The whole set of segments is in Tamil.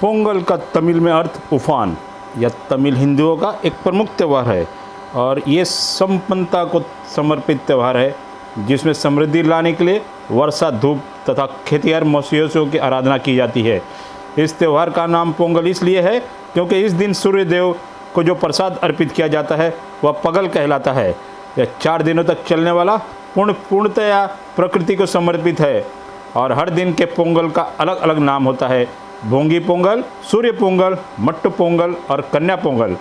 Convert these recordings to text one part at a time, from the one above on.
पोंगल का तमिल में अर्थ उफान। यह तमिल हिंदुओं का एक प्रमुख त्यौहार है और ये संपन्नता को समर्पित त्यौहार है जिसमें समृद्धि लाने के लिए वर्षा, धूप तथा खेतिहर मौसमियों की आराधना की जाती है। इस त्यौहार का नाम पोंगल इसलिए है क्योंकि इस दिन सूर्य देव को जो प्रसाद अर्पित किया जाता है वह पगल कहलाता है। यह 4 दिनों तक चलने वाला पूर्णतया प्रकृति को समर्पित है और हर दिन के पोंगल का अलग अलग नाम होता है। भोंगी पोंगल, सूर्य पोंगल, मट्टू पोंगल और कन्या पोंगल।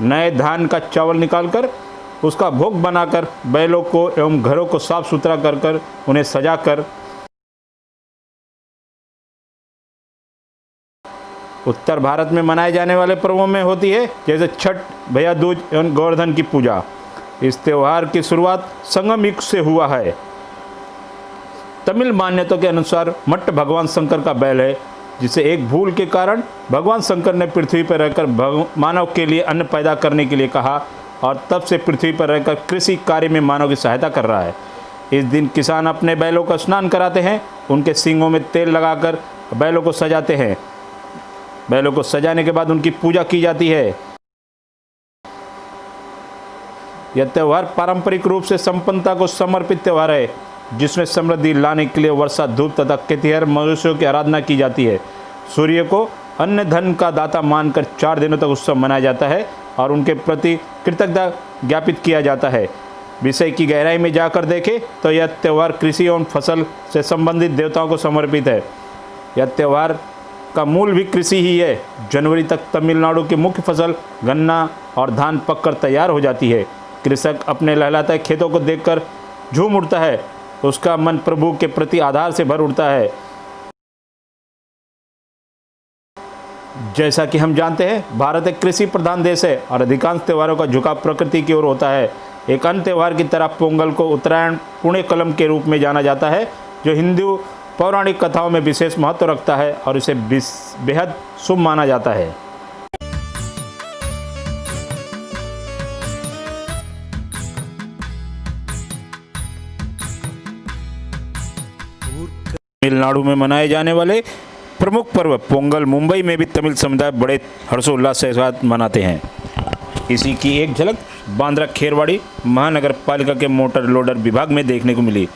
नए धान का चावल निकालकर उसका भोग बनाकर बैलों को एवं घरों को साफ सुथरा कर उन्हें सजाकर उत्तर भारत में मनाए जाने वाले पर्वों में होती है, जैसे छठ, भैया दूज एवं गोवर्धन की पूजा। इस त्यौहार की शुरुआत संगम युग से हुआ है। तमिल मान्यताओं के अनुसार मट्ट भगवान शंकर का बैल है, जिसे एक भूल के कारण भगवान शंकर ने पृथ्वी पर रहकर मानव के लिए अन्न पैदा करने के लिए कहा और तब से पृथ्वी पर रहकर कृषि कार्य में मानव की सहायता कर रहा है। इस दिन किसान अपने बैलों का स्नान कराते हैं, उनके सींगों में तेल लगाकर बैलों को सजाते हैं। बैलों को सजाने के बाद उनकी पूजा की जाती है। यह त्यौहार पारंपरिक रूप से संपन्नता को समर्पित त्यौहार है जिसमें समृद्धि लाने के लिए वर्षा, धूप तथा खेतिहर मनुष्यों की आराधना की जाती है। सूर्य को अन्न धन का दाता मानकर 4 दिनों तक उत्सव मनाया जाता है और उनके प्रति कृतज्ञता ज्ञापित किया जाता है। विषय की गहराई में जाकर देखें तो यह त्यौहार कृषि एवं फसल से संबंधित देवताओं को समर्पित है। यह त्यौहार का मूल भी कृषि ही है। जनवरी तक तमिलनाडु की मुख्य फसल गन्ना और धान पककर तैयार हो जाती है। कृषक अपने लहलहाते खेतों को देखकर झूम उठता है, उसका मन प्रभु के प्रति आधार से भर उठता है। जैसा कि हम जानते हैं, भारत एक कृषि प्रधान देश है और अधिकांश त्योहारों का झुकाव प्रकृति की ओर होता है। एक अन्य त्यौहार की तरह पोंगल को उत्तरायण पुण्य कलम के रूप में जाना जाता है, जो हिंदू पौराणिक कथाओं में विशेष महत्व रखता है और इसे बेहद शुभ माना जाता है। तमिलनाडु में मनाए जाने वाले प्रमुख पर्व पोंगल मुंबई में भी तमिल समुदाय बड़े हर्षोल्लास के साथ मनाते हैं। इसी की एक झलक बांद्रा खेरवाड़ी महानगर पालिका के मोटर लोडर विभाग में देखने को मिली,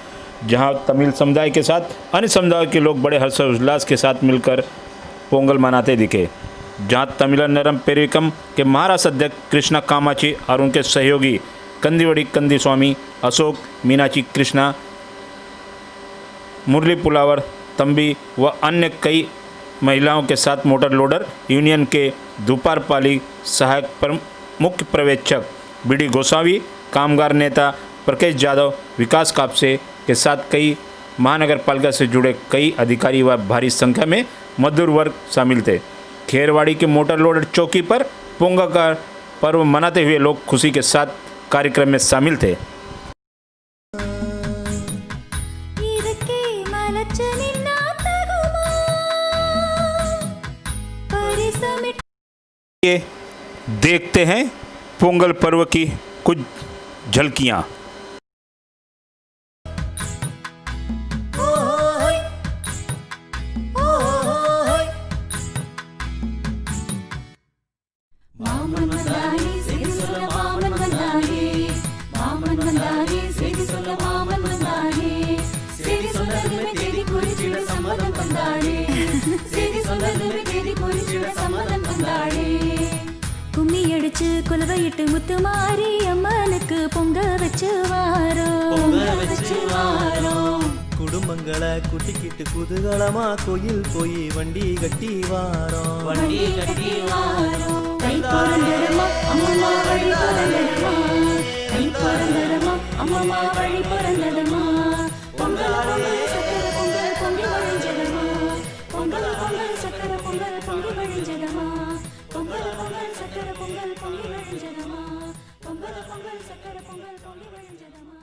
जहां तमिल समुदाय के साथ अन्य समुदायों के लोग बड़े हर्षोल्लास के साथ मिलकर पोंगल मनाते दिखे। जहां तमिलनरम पेरिकम के महाराष्ट्र अध्यक्ष कृष्णा कामाची और उनके सहयोगी कंदीवड़ी कंदी स्वामी, अशोक, मीनाची कृष्णा, मुरली पुलावर तंबी व अन्य कई महिलाओं के साथ मोटर लोडर यूनियन के दुपारपाली सहायक मुख्य पर्यवेक्षक बीडी गोसावी, कामगार नेता प्रकेश यादव, विकास कापसे के साथ कई महानगर पालिका से जुड़े कई अधिकारी व भारी संख्या में मजदूर वर्ग शामिल थे। खेरवाड़ी के मोटर लोडर चौकी पर पोंगल का पर्व मनाते हुए लोग खुशी के साथ कार्यक्रम में शामिल थे। देखते हैं पोंगल पर्व की कुछ झलकियां। கும்மி அடிச்சு குலவையிட்டு முத்து மாறி அம்மனுக்கு பொங்க வச்சு வாரோம். குடும்பங்களை குட்டிக்கிட்டு குதூகலமா கோயில் போய் வண்டி கட்டி வாரோம். கை பொருந்தருமா அம்மா வழி பொருந்தருமா, அம்மம்மா வழி பிறந்ததம்மா பொங்கல் பொங்கல் சக்கரை பொங்கல் பொங்கி வழிஞ்சதம்மா பொங்கல் பொங்கல் சக்கரை பொங்கல் பொங்கி வழிஞ்சதம்மா பொங்கல் பொங்கல் சக்கரை பொங்கல் பொங்கி வழிஞ்சதம்மா பொங்கல் பொங்கல் சக்கரை பொங்கல் பொங்கி வழிஞ்சதம்மா.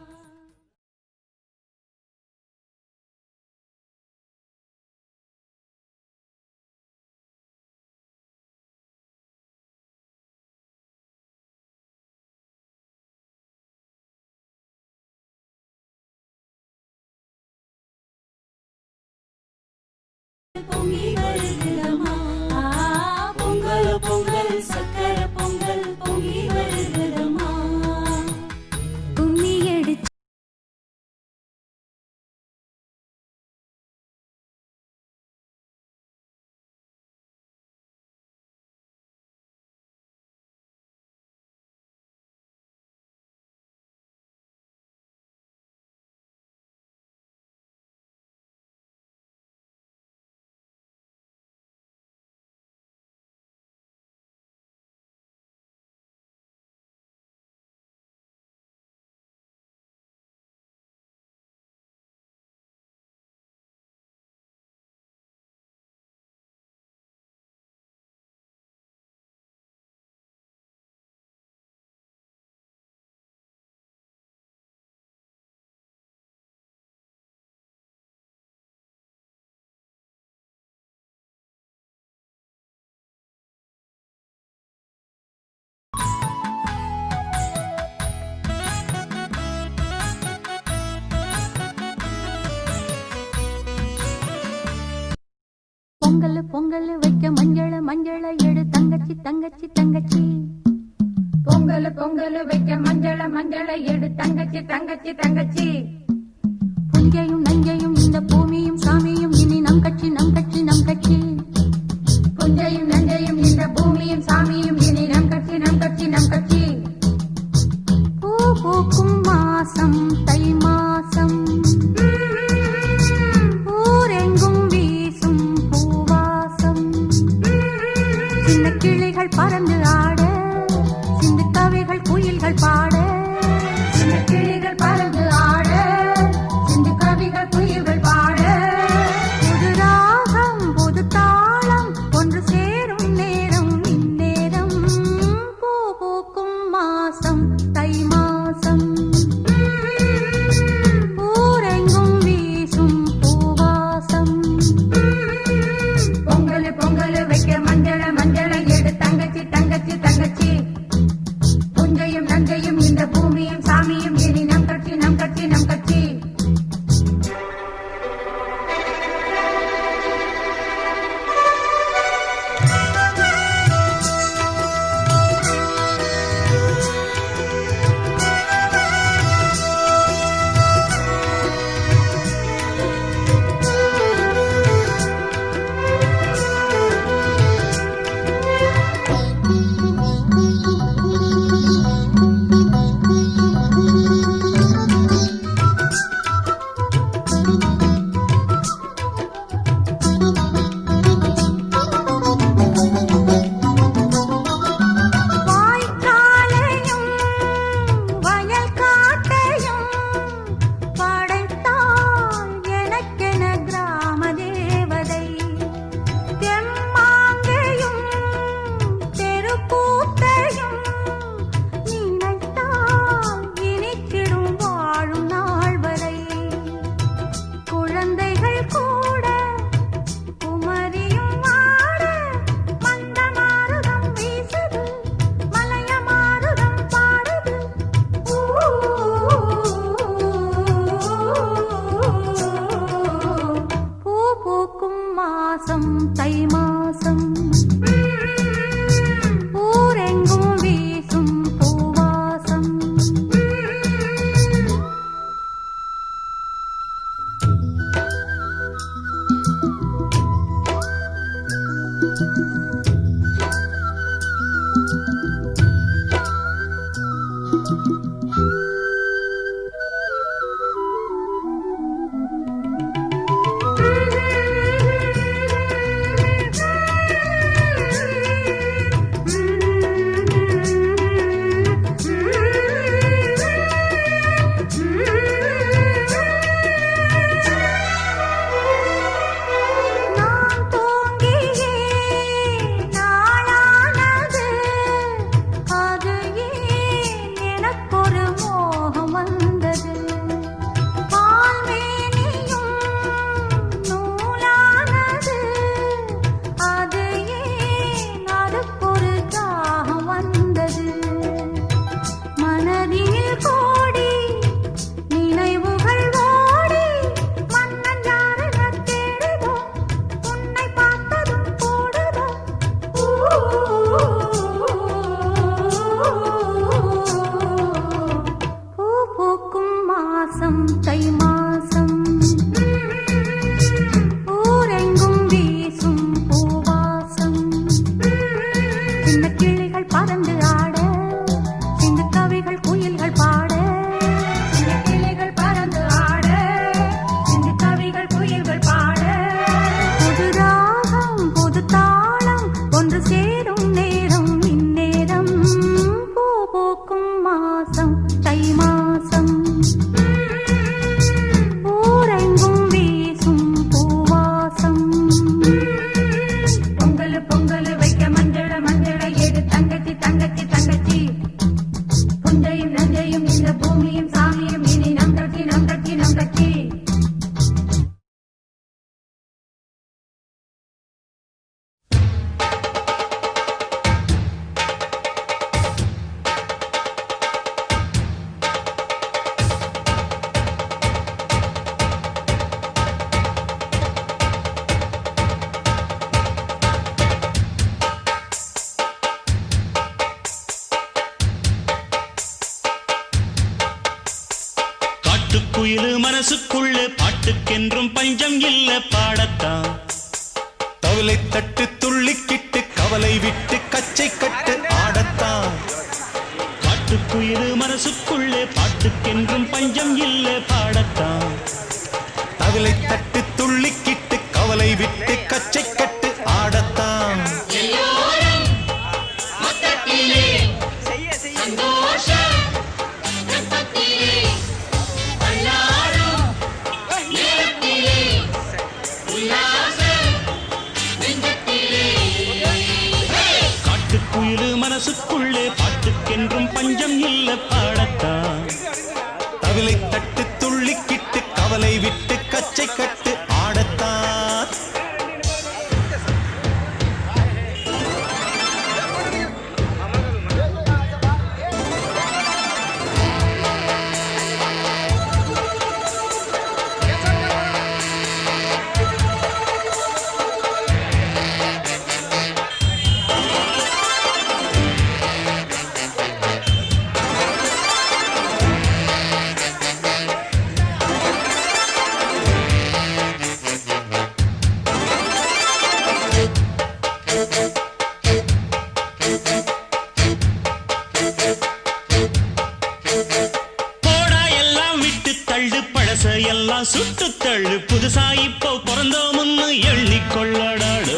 பொங்கி வருகிறதம்மா பொங்கல் பொங்கல் சக்கரை பொங்கல் பொங்கி வருகிறதம்மா. கும்மி எடுத்து பொங்கல் பொங்கல் வைக்க மஞ்சள மஞ்சள எடு தங்கச்சி தங்கச்சி தங்கச்சி பொங்கல் பொங்கல் வைக்க மஞ்சள மஞ்சள எடு தங்கச்சி தங்கச்சி தங்கச்சி. புஞ்சையும் நஞ்சையும் இந்த பூமியும் சாமியும் இனி நம் கட்சி நம் கட்சி நம் கட்சி புஞ்சையும் நஞ்சையும் இந்த பூமியும் சாமியும் இனி நம் கட்சி நம் கட்சி நம் கட்சி. பூ பூக்கும் மாசம் தை மாசம் ஊரெங்கும் வீசும் பூவாசம் சின்ன கிளிகள் பறந்து ஆட சிந்து கவிகள் குயில்கள் பாட சின்ன கிளிகள் பறந்து ஆட சிந்து கவிகள் குயில்கள் பாட புது ராகம் புது தாளம் ஒன்று சேரும் நேரம் இந்நேரம் பூ பூக்கும் மாசம் தை மாசம் ஊரெங்கும் வீசும் பூவாசம். பொங்கல் பொங்கல் வைக்க மஞ்சள மஞ்சள எடு தங்கச்சி தங்கச்சி தங்கச்சி புஞ்சையும் நஞ்சையும் இந்த பூமியும் சாமியும் இனி நம் கட்சி நம் கட்சி நம் கட்சி. வாய்க்காலையும் வயல் காட்டையும் படைத்தாள் எனக்கென கிராம தேவதை தெம்மாங்கையும் தெருக்கூத்தையும் நினைத்தால் இனிக்கிடும் வாழும் நாள் வரை குழந்தைகள் கூட குமரியும் ஆட மந்த மாருதம் வீசுது மலைய மாருதம் பாடுது பூ பூக்கும் மாசம் தை மாசம் ஊரெங்கும் வீசும் பூவாசம். நஞ்சையும் இந்த பூமியும் சாமியும் இனி நம் கட்சி நம் கட்சி நம் கட்சி. குயிலு மனசுக்குள்ள பாட்டுக்கென்றும் பஞ்சம் இல்ல பாடத்தான். தவளை தட்டு துள்ளிக்கிட்டு கவலை விட்டு கச்சை கட்டு ஆடத்தான். காட்டுக்குயிலு மனசுக்குள்ள பாட்டுக்கென்றும் பஞ்சம் இல்ல பாடத்தான். தவளை தட்டு துள்ளிக்கிட்டு கவலை விட்டு கச்சை கட்டு ஆடத்தான். காட்டுக்குயிலு மனசுக்குள்ளே பாட்டுக்கென்றும் பஞ்சம் இல்ல பாடத்தான். தவளை தட்டு துள்ளிக்கிட்டு கவலை விட்டு கச்சை கட்டு ஆடத்தான். எல்லாம் சுட்டு தள்ளு புதுசா இப்போ பிறந்தோம்னு எண்ணிக்கொள்ளடாடு.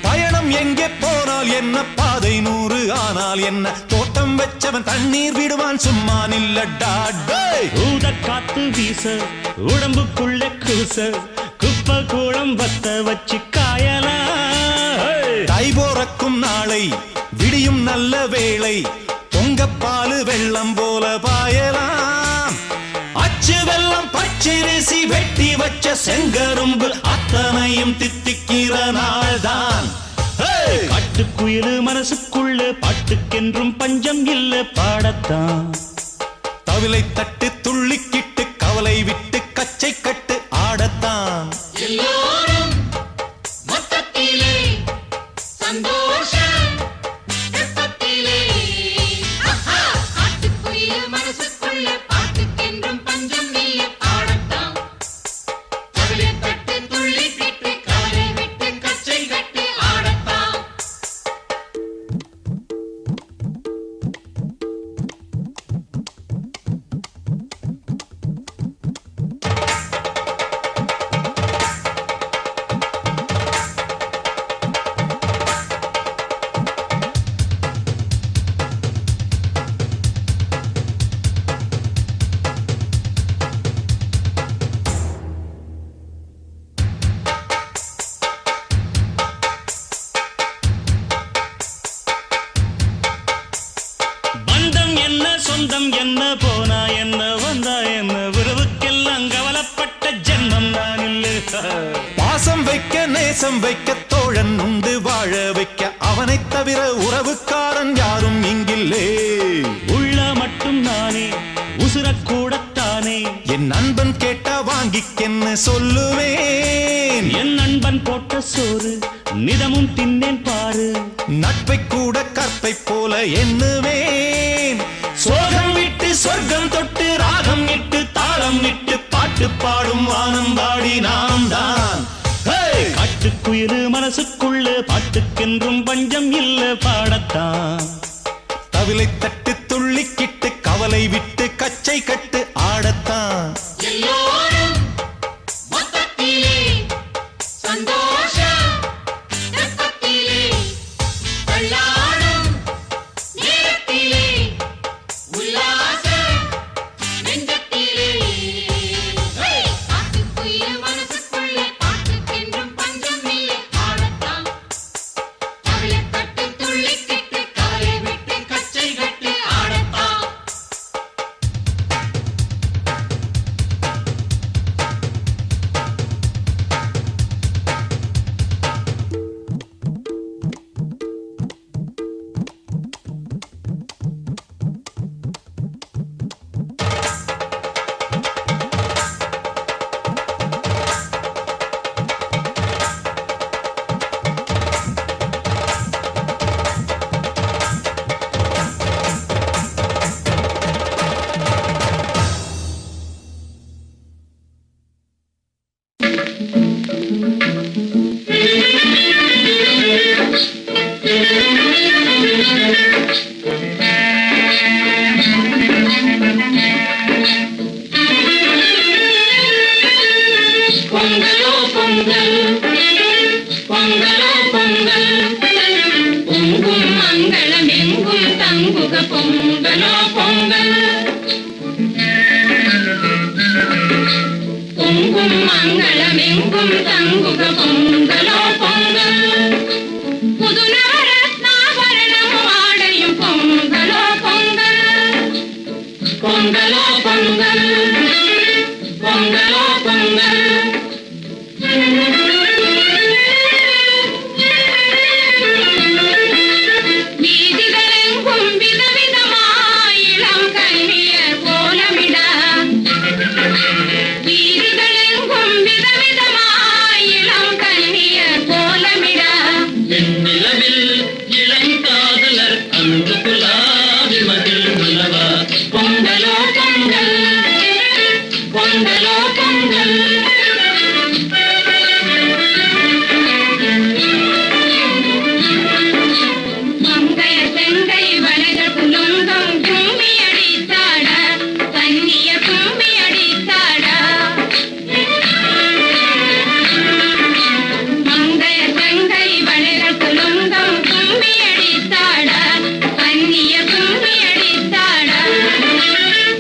பயணம் எங்கே போனால் என்ன பாதை 100 ஆனால் என்ன தோட்டம் வச்சவன் தண்ணீர் விடுவான் சும்மா நில்லடா. ஊத காத்து வீச உடம்புக்குள்ள கூச குப்பை கூடம் வத்த வச்சு காயலாம். தை போறக்கும் நாளை விடியும் நல்ல வேளை பொங்கப்பாலு வெள்ளம் போல பாயலாம். அச்சு வெள்ளம் பச்சரிசி வெட்டி வச்ச செங்கரும்பு அத்தனையும் தித்திக்கிற நாள்தான். காட்டுக்குயிலு மனசுக்குள்ள பாட்டுக்கென்றும் பஞ்சம் இல்ல பாடத்தான். தவிலை தட்டு துள்ளிக்கிட்டு கவலை விட்டு கச்சை கட்டு ஆடத்தான். சொந்தம் என்ன போனா என்ன வந்தா என்ன உறவுக்கெல்லாம் கவலைப்பட்ட ஜென்மம் நான் இல்ல. பாசம் வைக்க நேசம் வைக்க தோழன் உண்டு வாழ வைக்க அவனை தவிர உறவுக்காரன் யாரும் இங்கில்லே. உள்ள மட்டும் நானே உசுரக்கூடத்தானே என் நண்பன் கேட்டா வாங்கிக்கென்னு சொல்லுவேன். என் நண்பன் போட்ட சோறு நிதமும் தின்னேன் பாரு. நட்பை கூட கற்பை போல எண்ணுவேன். சோகம் விட்டு சொர்க்கம் தொட்டு ராகம் இட்டு தாளம் இட்டு பாட்டு பாடும் வானம் பாடி நாம் தான். காட்டுக்குயிலு மனசுக்குள்ள பாட்டுக்கென்றும் பஞ்சம் இல்ல பாடத்தான். தவிலை தட்டு துள்ளிக்கிட்டு கவலை விட்டு கச்சை கட்டு ஆடத்தான். பொங்கலோ பொங்கல் பொங்கலோ பொங்கல் வீதிகளெங்கும் விதவிதமாய் இளம் கன்னியர் கோலமிட வீதிகளெங்கும் விதவிதமாய் இளம் கன்னியர் கோலமிட நிலவில் இளங்காதலர் அன்பு குலாவி மகிழ் உலவா பொங்கலோ பொங்கல் பொங்கலோ பொங்கல் மங்கைய செங்கை வளைகள் குலுங்கும் கும்மி அடித்தாட கன்னிய கும்மி அடித்தாட மங்கைய செங்கை வளைகள் குலுங்கும் கும்மி அடித்தாட கன்னிய கும்மி அடித்தாட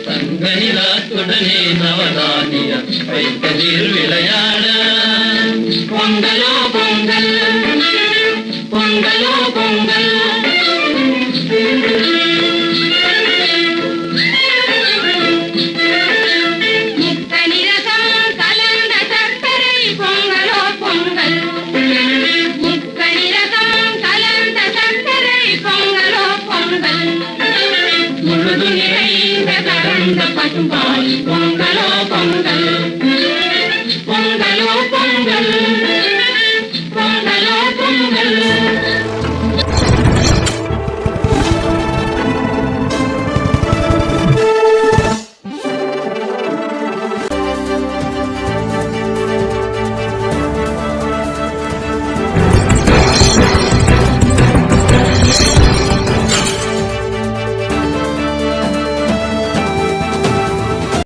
தங்கனிலாத்துடனே நவதானிய வைத்ததில் விளையாட பொங்கலோ பொங்கல் பொங்கலோ பொங்கல் முக்கனிரசம் கலந்த சர்க்கரை பொங்கலோ பொங்கல் முக்கனிரசம் கலந்த சர்க்கரை பொங்கலோ பொங்கல் முழுது நிறைந்த கலந்த பசும்பால் பொங்கலோ பொங்கல் பொங்கலோ பொங்கல் பொங்கலோ பொங்கல்